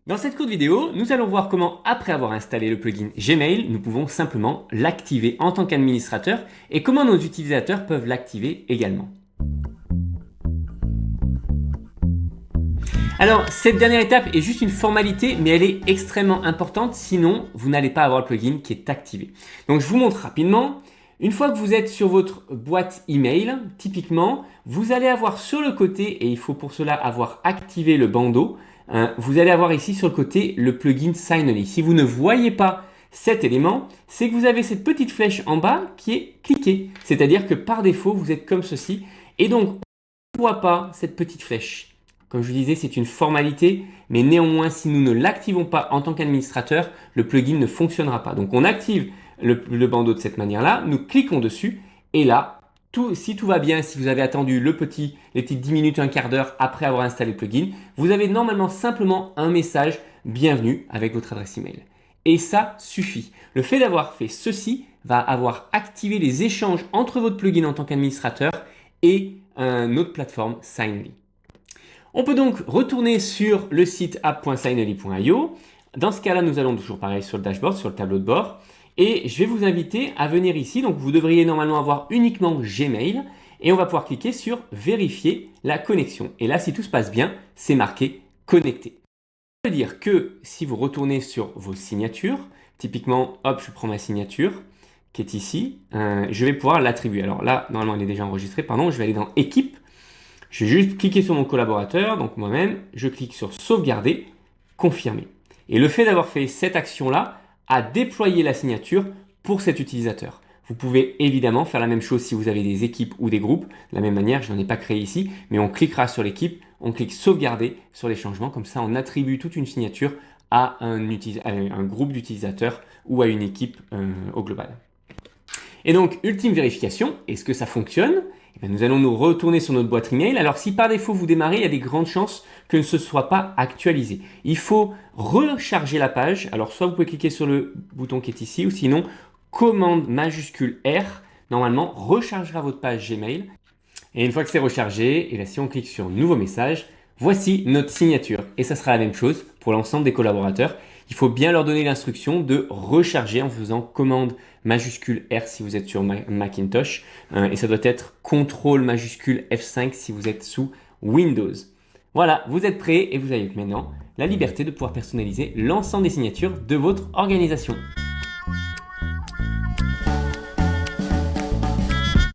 Dans cette courte vidéo, nous allons voir comment, après avoir installé le plugin Gmail, nous pouvons simplement l'activer en tant qu'administrateur et comment nos utilisateurs peuvent l'activer également. Alors, cette dernière étape est juste une formalité, mais elle est extrêmement importante, sinon vous n'allez pas avoir le plugin qui est activé. Donc, je vous montre rapidement. Une fois que vous êtes sur votre boîte email, typiquement, vous allez avoir sur le côté, et il faut pour cela avoir activé le bandeau, vous allez avoir ici sur le côté le plugin Sign-only. Si vous ne voyez pas cet élément, c'est que vous avez cette petite flèche en bas qui est cliquée. C'est-à-dire que par défaut, vous êtes comme ceci. Et donc, on ne voit pas cette petite flèche. Comme je vous disais, c'est une formalité, mais néanmoins, si nous ne l'activons pas en tant qu'administrateur, le plugin ne fonctionnera pas. Donc, on active le bandeau de cette manière-là, nous cliquons dessus, et là, si tout va bien, si vous avez attendu les petites 10 minutes, un quart d'heure après avoir installé le plugin, vous avez normalement simplement un message « Bienvenue » avec votre adresse email. Et ça suffit. Le fait d'avoir fait ceci va avoir activé les échanges entre votre plugin en tant qu'administrateur et une autre plateforme Sign-only. On peut donc retourner sur le site app.signonly.io. Dans ce cas-là, nous allons toujours pareil sur le dashboard, sur le tableau de bord. Et je vais vous inviter à venir ici. Donc, vous devriez normalement avoir uniquement Gmail. Et on va pouvoir cliquer sur vérifier la connexion. Et là, si tout se passe bien, c'est marqué connecté. Ça veut dire que si vous retournez sur vos signatures, typiquement, hop, je prends ma signature qui est ici, je vais pouvoir l'attribuer. Alors là, normalement, elle est déjà enregistrée. Pardon, je vais aller dans équipe. Je vais juste cliquer sur mon collaborateur, donc moi-même, je clique sur sauvegarder, confirmer. Et le fait d'avoir fait cette action-là a déployé la signature pour cet utilisateur. Vous pouvez évidemment faire la même chose si vous avez des équipes ou des groupes. De la même manière, je n'en ai pas créé ici, mais on cliquera sur l'équipe, on clique sauvegarder sur les changements. Comme ça, on attribue toute une signature à un groupe d'utilisateurs ou à une équipe au global. Et donc, ultime vérification, est-ce que ça fonctionne ? Eh bien, nous allons nous retourner sur notre boîte email. Alors, si par défaut vous démarrez, il y a des grandes chances que ce ne soit pas actualisé. Il faut recharger la page. Alors, soit vous pouvez cliquer sur le bouton qui est ici, ou sinon, commande majuscule R, normalement, rechargera votre page Gmail. Et une fois que c'est rechargé, et là, si on clique sur nouveau message, voici notre signature. Et ça sera la même chose pour l'ensemble des collaborateurs. Il faut bien leur donner l'instruction de recharger en faisant commande majuscule R si vous êtes sur Macintosh. Et ça doit être CTRL majuscule F5 si vous êtes sous Windows. Voilà, vous êtes prêts et vous avez maintenant la liberté de pouvoir personnaliser l'ensemble des signatures de votre organisation.